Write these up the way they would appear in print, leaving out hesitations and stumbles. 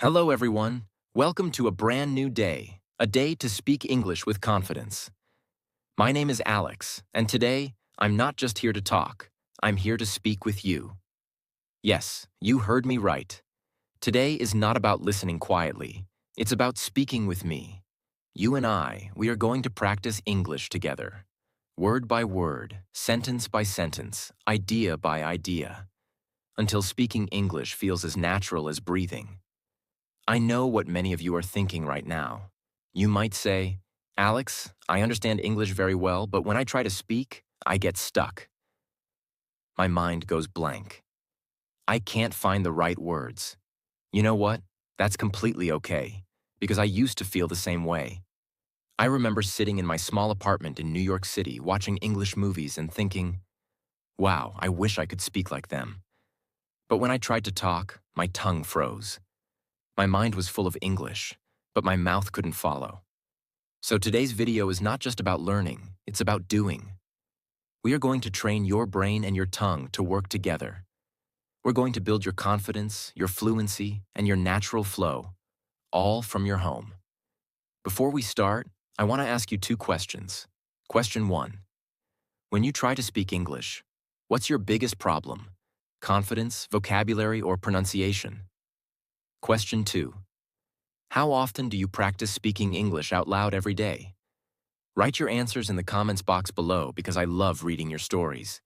Hello, everyone. Welcome to a brand new day, a day to speak English with confidence. My name is Alex, and today, I'm not just here to talk, I'm here to speak with you. Yes, you heard me right. Today is not about listening quietly, it's about speaking with me. You and we are going to practice English together. Word by word, sentence by sentence, idea by idea, until speaking English feels as natural as breathing. I know what many of you are thinking right now. You might say, Alex, I understand English very well, but when I try to speak, I get stuck. My mind goes blank. I can't find the right words. You know what? That's completely okay, because I used to feel the same way. I remember sitting in my small apartment in New York City watching English movies and thinking, wow, I wish I could speak like them. But when I tried to talk, my tongue froze. My mind was full of English, but my mouth couldn't follow. So today's video is not just about learning, it's about doing. We are going to train your brain and your tongue to work together. We're going to build your confidence, your fluency, and your natural flow, all from your home. Before we start, I want to ask you two questions. Question 1. When you try to speak English, what's your biggest problem? Confidence, vocabulary, or pronunciation? Question 2. How often do you practice speaking English out loud every day? Write your answers in the comments box below because I love reading your stories.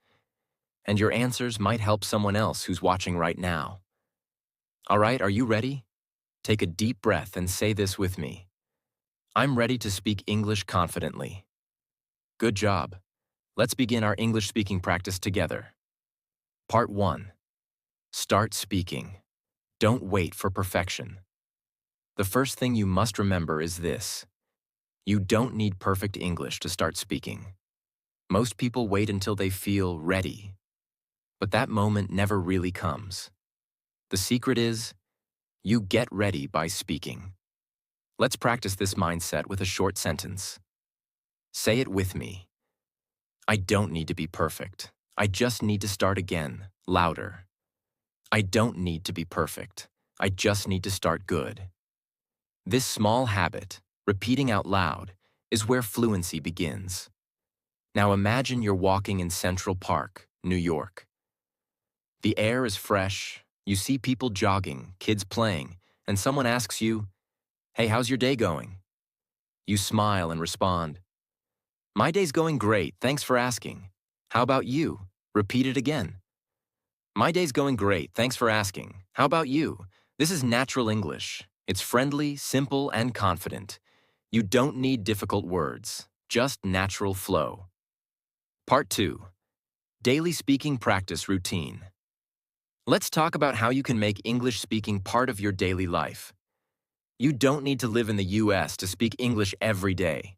And your answers might help someone else who's watching right now. All right, are you ready? Take a deep breath and say this with me. I'm ready to speak English confidently. Good job. Let's begin our English speaking practice together. Part 1. Start speaking. Don't wait for perfection. The first thing you must remember is this. You don't need perfect English to start speaking. Most people wait until they feel ready. But that moment never really comes. The secret is, you get ready by speaking. Let's practice this mindset with a short sentence. Say it with me. I don't need to be perfect. I just need to start again, louder. I don't need to be perfect. I just need to start good. This small habit, repeating out loud, is where fluency begins. Now imagine you're walking in Central Park, New York. The air is fresh, you see people jogging, kids playing, and someone asks you, hey, how's your day going? You smile and respond, my day's going great, thanks for asking. How about you? Repeat it again. My day's going great, thanks for asking. How about you? This is natural English. It's friendly, simple, and confident. You don't need difficult words, just natural flow. Part 2. Daily speaking practice routine. Let's talk about how you can make English speaking part of your daily life. You don't need to live in the US to speak English every day.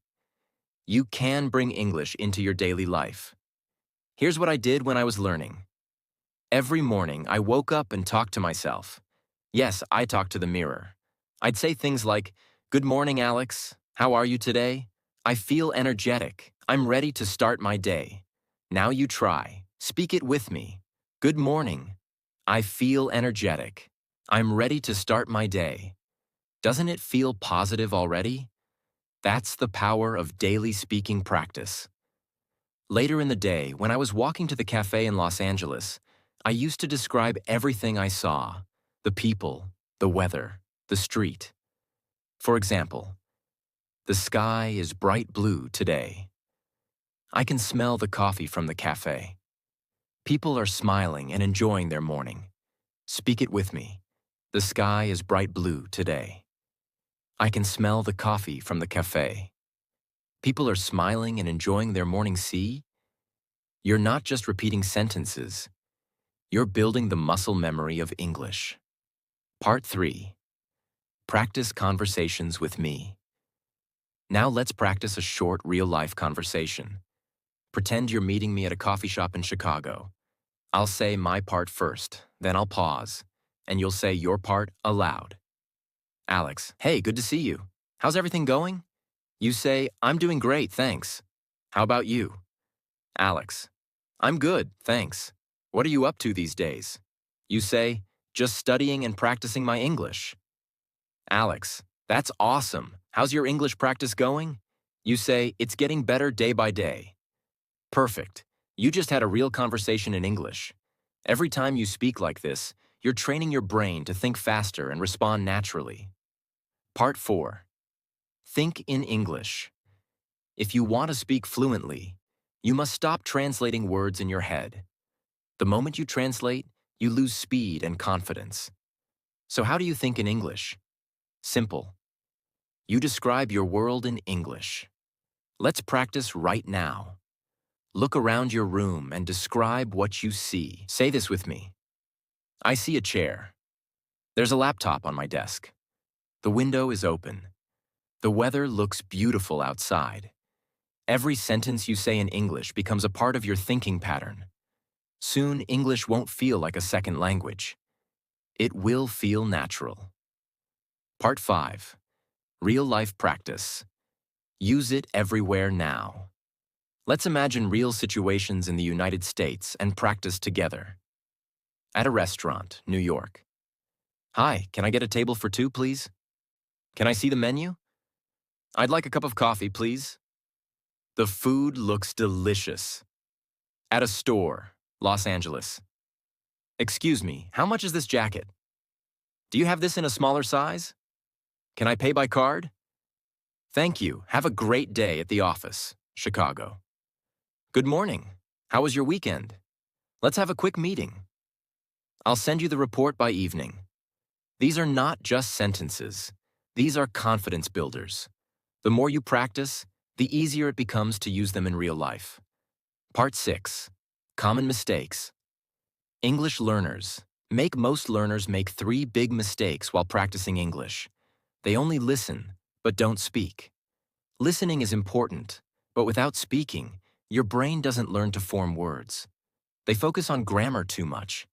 You can bring English into your daily life. Here's what I did when I was learning. Every morning, I woke up and talked to myself. Yes, I talked to the mirror. I'd say things like, good morning, Alex. How are you today? I feel energetic. I'm ready to start my day. Now you try. Speak it with me. Good morning. I feel energetic. I'm ready to start my day. Doesn't it feel positive already? That's the power of daily speaking practice. Later in the day, when I was walking to the cafe in Los Angeles, I used to describe everything I saw, the people, the weather, the street. For example, the sky is bright blue today. I can smell the coffee from the cafe. People are smiling and enjoying their morning. Speak it with me. The sky is bright blue today. I can smell the coffee from the cafe. People are smiling and enjoying their morning. See? You're not just repeating sentences. You're building the muscle memory of English. Part 3. Practice conversations with me. Now let's practice a short, real-life conversation. Pretend you're meeting me at a coffee shop in Chicago. I'll say my part first, then I'll pause, and you'll say your part aloud. Alex, hey, good to see you. How's everything going? You say, I'm doing great, thanks. How about you? Alex, I'm good, thanks. What are you up to these days? You say, just studying and practicing my English. Alex, that's awesome. How's your English practice going? You say, it's getting better day by day. Perfect. You just had a real conversation in English. Every time you speak like this, you're training your brain to think faster and respond naturally. Part 4. Think in English. If you want to speak fluently, you must stop translating words in your head. The moment you translate, you lose speed and confidence. So how do you think in English? Simple. You describe your world in English. Let's practice right now. Look around your room and describe what you see. Say this with me. I see a chair. There's a laptop on my desk. The window is open. The weather looks beautiful outside. Every sentence you say in English becomes a part of your thinking pattern. Soon, English won't feel like a second language. It will feel natural. Part 5. Real-life practice. Use it everywhere now. Let's imagine real situations in the United States and practice together. At a restaurant, New York. Hi, can I get a table for 2, please? Can I see the menu? I'd like a cup of coffee, please. The food looks delicious. At a store, Los Angeles. Excuse me, how much is this jacket? Do you have this in a smaller size? Can I pay by card? Thank you. Have a great day at the office, Chicago. Good morning. How was your weekend? Let's have a quick meeting. I'll send you the report by evening. These are not just sentences. These are confidence builders. The more you practice, the easier it becomes to use them in real life. Part 6. Common mistakes. English learners. Most learners make 3 big mistakes while practicing English. They only listen, but don't speak. Listening is important, but without speaking, your brain doesn't learn to form words. They focus on grammar too much.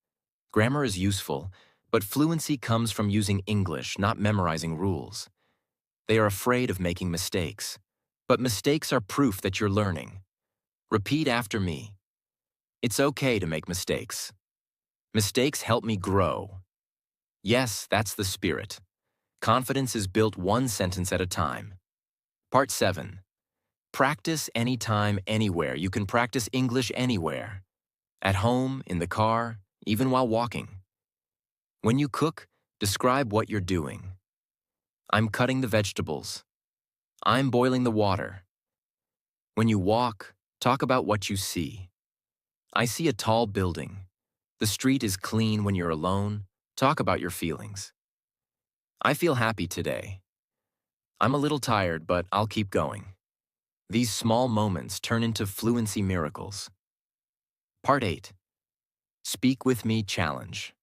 Grammar is useful, but fluency comes from using English, not memorizing rules. They are afraid of making mistakes. But mistakes are proof that you're learning. Repeat after me. It's okay to make mistakes. Mistakes help me grow. Yes, that's the spirit. Confidence is built one sentence at a time. Part 7. Practice anytime, anywhere. You can practice English anywhere. At home, in the car, even while walking. When you cook, describe what you're doing. I'm cutting the vegetables. I'm boiling the water. When you walk, talk about what you see. I see a tall building. The street is clean when you're alone. Talk about your feelings. I feel happy today. I'm a little tired, but I'll keep going. These small moments turn into fluency miracles. Part 8. Speak with me challenge.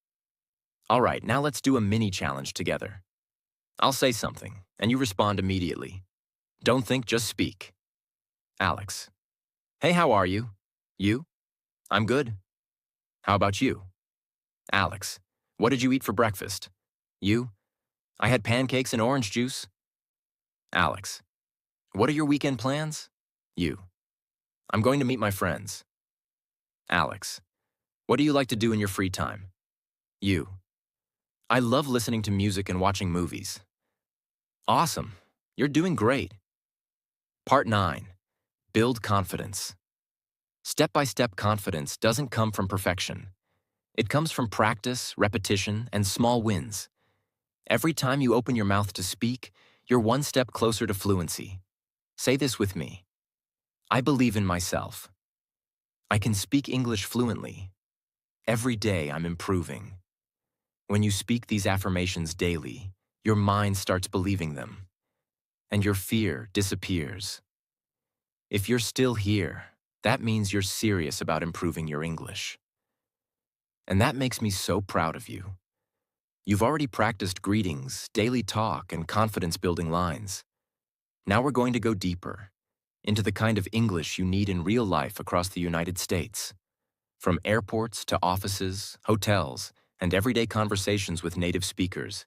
All right, now let's do a mini challenge together. I'll say something, and you respond immediately. Don't think, just speak. Alex. Hey, how are you? You? I'm good. How about you? Alex. What did you eat for breakfast? You? I had pancakes and orange juice. Alex. What are your weekend plans? You. I'm going to meet my friends. Alex. What do you like to do in your free time? You. I love listening to music and watching movies. Awesome. You're doing great. Part 9. Build confidence. Step-by-step confidence doesn't come from perfection. It comes from practice, repetition, and small wins. Every time you open your mouth to speak, you're one step closer to fluency. Say this with me. I believe in myself. I can speak English fluently. Every day I'm improving. When you speak these affirmations daily, your mind starts believing them, and your fear disappears. If you're still here, that means you're serious about improving your English. And that makes me so proud of you. You've already practiced greetings, daily talk, and confidence-building lines. Now we're going to go deeper, into the kind of English you need in real life across the United States. From airports to offices, hotels, and everyday conversations with native speakers.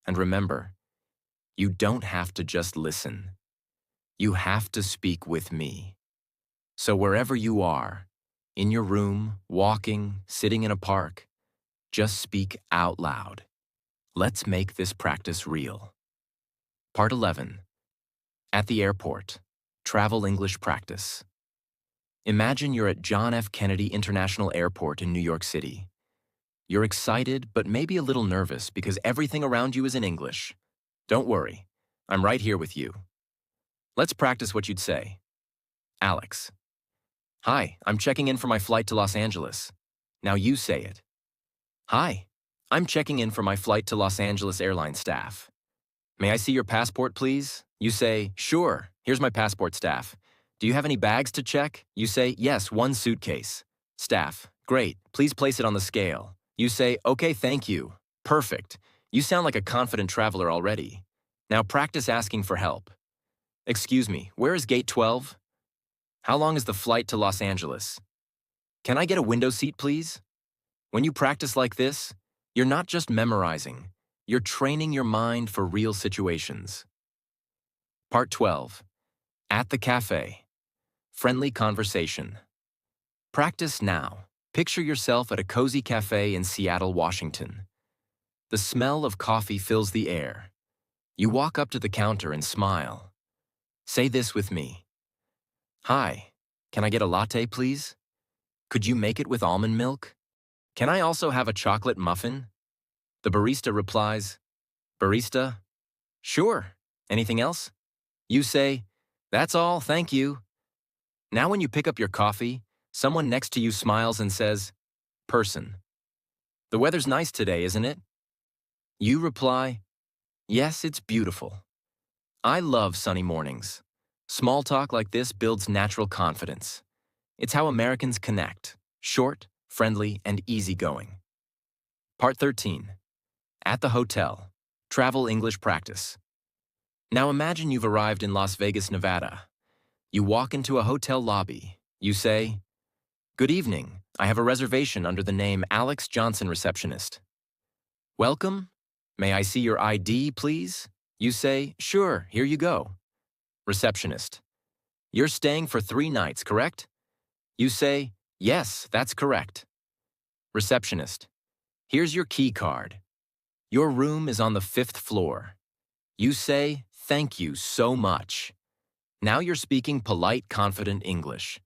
And remember, you don't have to just listen. You have to speak with me. So wherever you are, in your room, walking, sitting in a park, just speak out loud. Let's make this practice real. Part 11. At the airport. Travel English practice. Imagine you're at John F. Kennedy International Airport in New York City. You're excited, but maybe a little nervous because everything around you is in English. Don't worry, I'm right here with you. Let's practice what you'd say. Alex. Hi, I'm checking in for my flight to Los Angeles. Now you say it. Hi, I'm checking in for my flight to Los Angeles airline staff. May I see your passport, please? You say, sure, here's my passport, staff. Do you have any bags to check? You say, yes, one suitcase. Staff, great, please place it on the scale. You say, okay, thank you. Perfect. You sound like a confident traveler already. Now practice asking for help. Excuse me, where is gate 12? How long is the flight to Los Angeles? Can I get a window seat, please? When you practice like this, you're not just memorizing, you're training your mind for real situations. Part 12. At the cafe. Friendly conversation. Practice now. Picture yourself at a cozy cafe in Seattle, Washington. The smell of coffee fills the air. You walk up to the counter and smile. Say this with me. Hi, can I get a latte, please? Could you make it with almond milk? Can I also have a chocolate muffin? The barista replies, Barista? Sure. Anything else? You say, that's all, thank you. Now when you pick up your coffee, someone next to you smiles and says, Person. The weather's nice today, isn't it? You reply, yes, it's beautiful. I love sunny mornings. Small talk like this builds natural confidence. It's how Americans connect, short, friendly, and easygoing. Part 13. At the hotel. Travel English practice. Now imagine you've arrived in Las Vegas, Nevada. You walk into a hotel lobby. You say, Good evening. I have a reservation under the name Alex Johnson, receptionist. Welcome. May I see your ID, please? You say, Sure, here you go. Receptionist. You're staying for 3 nights, correct? You say, Yes, that's correct. Receptionist. Here's your key card. Your room is on the 5th floor. You say, Thank you so much. Now you're speaking polite, confident English,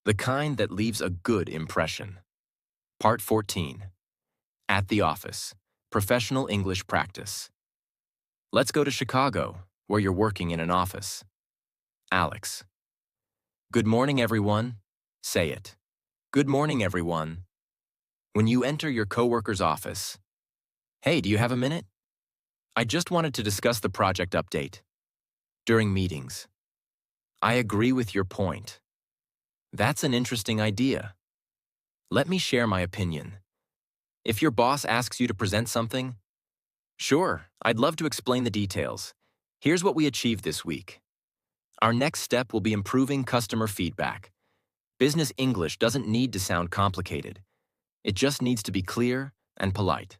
the kind that leaves a good impression. Part 14. At the office. Professional English practice. Let's go to Chicago, where you're working in an office. Alex. Good morning, everyone. Say it. Good morning, everyone. When you enter your coworker's office. Hey, do you have a minute? I just wanted to discuss the project update. During meetings. I agree with your point. That's an interesting idea. Let me share my opinion. If your boss asks you to present something, sure, I'd love to explain the details. Here's what we achieved this week. Our next step will be improving customer feedback. Business English doesn't need to sound complicated. It just needs to be clear and polite.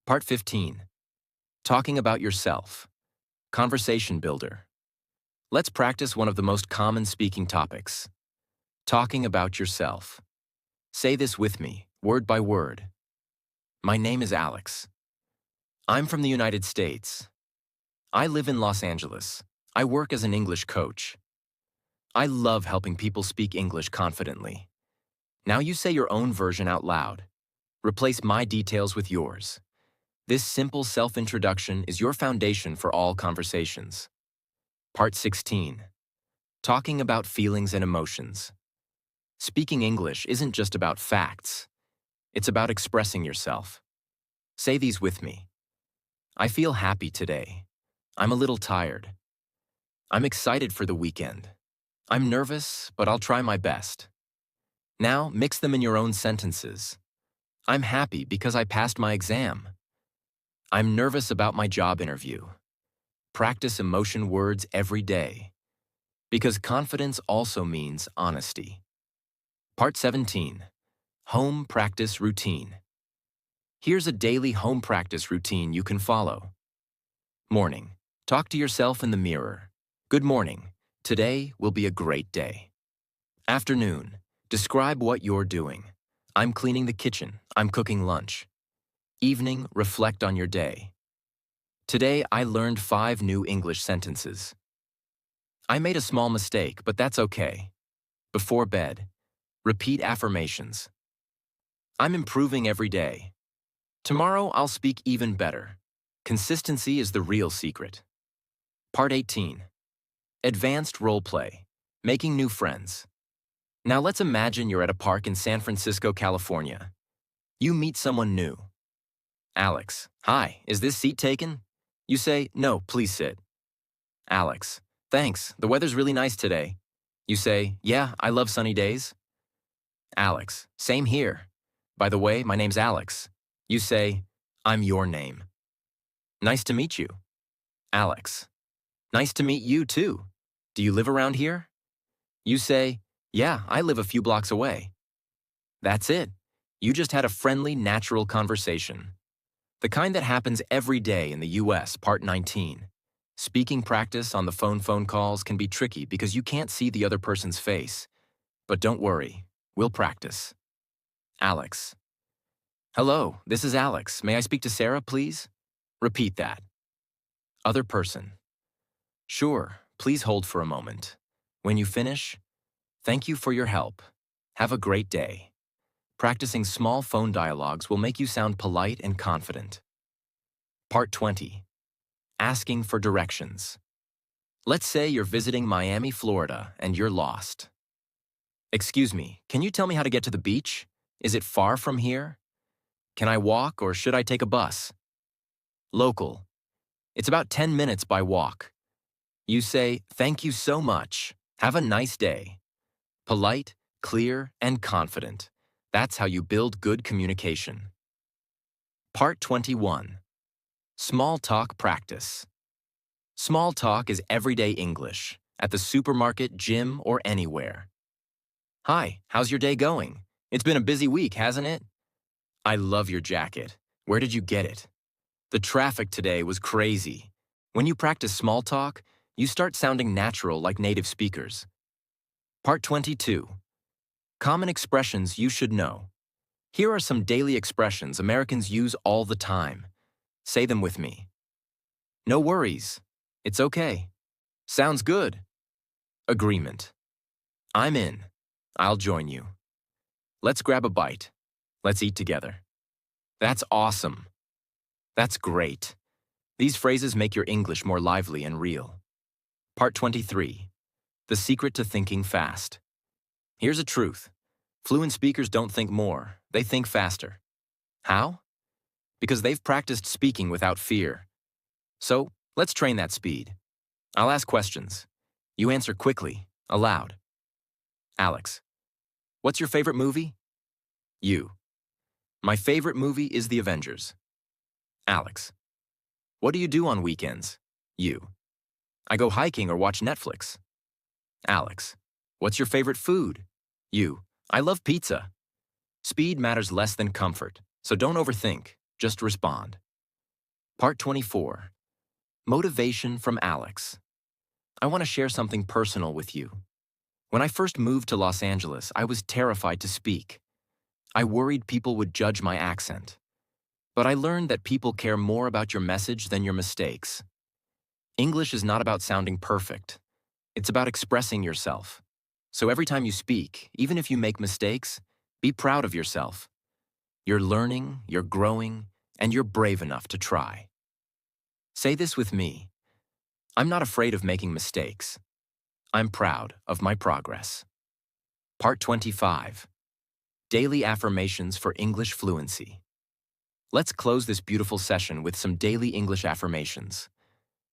Part 15. Talking about yourself. Conversation builder. Let's practice one of the most common speaking topics. Talking about yourself. Say this with me, word by word. My name is Alex. I'm from the United States. I live in Los Angeles. I work as an English coach. I love helping people speak English confidently. Now you say your own version out loud. Replace my details with yours. This simple self-introduction is your foundation for all conversations. Part 16. Talking about feelings and emotions. Speaking English isn't just about facts. It's about expressing yourself. Say these with me. I feel happy today. I'm a little tired. I'm excited for the weekend. I'm nervous, but I'll try my best. Now, mix them in your own sentences. I'm happy because I passed my exam. I'm nervous about my job interview. Practice emotion words every day. Because confidence also means honesty. Part 17. Home practice routine. Here's a daily home practice routine you can follow. Morning. Talk to yourself in the mirror. Good morning. Today will be a great day. Afternoon. Describe what you're doing. I'm cleaning the kitchen. I'm cooking lunch. Evening, reflect on your day. Today, I learned 5 new English sentences. I made a small mistake, but that's okay. Before bed, repeat affirmations. I'm improving every day. Tomorrow, I'll speak even better. Consistency is the real secret. Part 18. Advanced role play. Making new friends. Now let's imagine you're at a park in San Francisco, California. You meet someone new. Alex, hi, is this seat taken? You say, no, please sit. Alex, thanks, the weather's really nice today. You say, yeah, I love sunny days. Alex, same here. By the way, my name's Alex. You say, I'm your name. Nice to meet you. Alex, nice to meet you too. Do you live around here? You say, yeah, I live a few blocks away. That's it. You just had a friendly, natural conversation. The kind that happens every day in the US, Part 19. Speaking practice on the phone calls can be tricky because you can't see the other person's face. But don't worry, we'll practice. Alex. Hello, this is Alex. May I speak to Sarah, please? Repeat that. Other person. Sure, please hold for a moment. When you finish, thank you for your help. Have a great day. Practicing small phone dialogues will make you sound polite and confident. Part 20. Asking for directions. Let's say you're visiting Miami, Florida, and you're lost. Excuse me, can you tell me how to get to the beach? Is it far from here? Can I walk or should I take a bus? Local. It's about 10 minutes by walk. You say, thank you so much. Have a nice day. Polite, clear, and confident. That's how you build good communication. Part 21. Small talk practice. Small talk is everyday English, at the supermarket, gym, or anywhere. Hi, how's your day going? It's been a busy week, hasn't it? I love your jacket. Where did you get it? The traffic today was crazy. When you practice small talk, you start sounding natural like native speakers. Part 22. Common expressions you should know. Here are some daily expressions Americans use all the time. Say them with me. No worries. It's okay. Sounds good. Agreement. I'm in. I'll join you. Let's grab a bite. Let's eat together. That's awesome. That's great. These phrases make your English more lively and real. Part 23. The secret to thinking fast. Here's a truth. Fluent speakers don't think more, they think faster. How? Because they've practiced speaking without fear. So, let's train that speed. I'll ask questions. You answer quickly, aloud. Alex. What's your favorite movie? You. My favorite movie is The Avengers. Alex. What do you do on weekends? You. I go hiking or watch Netflix. Alex. What's your favorite food? You. I love pizza. Speed matters less than comfort, so don't overthink, just respond. Part 24. Motivation from Alex. I want to share something personal with you. When I first moved to Los Angeles, I was terrified to speak. I worried people would judge my accent. But I learned that people care more about your message than your mistakes. English is not about sounding perfect. It's about expressing yourself. So every time you speak, even if you make mistakes, be proud of yourself. You're learning, you're growing, and you're brave enough to try. Say this with me. I'm not afraid of making mistakes. I'm proud of my progress. Part 25. Daily affirmations for English fluency. Let's close this beautiful session with some daily English affirmations.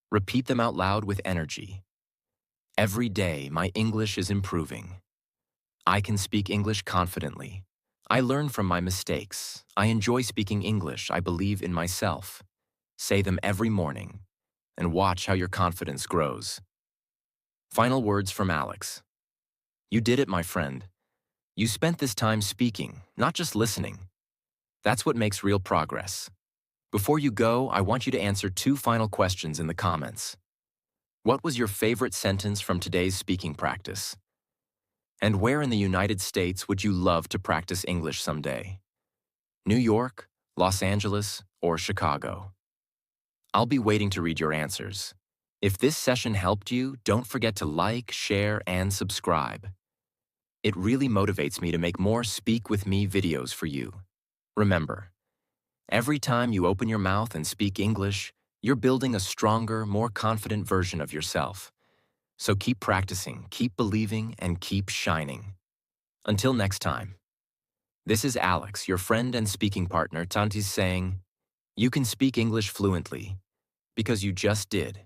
Repeat them out loud with energy. Every day, my English is improving. I can speak English confidently. I learn from my mistakes. I enjoy speaking English. I believe in myself. Say them every morning, and watch how your confidence grows. Final words from Alex. You did it, my friend. You spent this time speaking, not just listening. That's what makes real progress. Before you go, I want you to answer 2 final questions in the comments. What was your favorite sentence from today's speaking practice? And where in the United States would you love to practice English someday? New York, Los Angeles, or Chicago? I'll be waiting to read your answers. If this session helped you, don't forget to like, share, and subscribe. It really motivates me to make more Speak With Me videos for you. Remember, every time you open your mouth and speak English, you're building a stronger, more confident version of yourself. So keep practicing, keep believing, and keep shining. Until next time. This is Alex, your friend and speaking partner, Tantis saying, you can speak English fluently because you just did.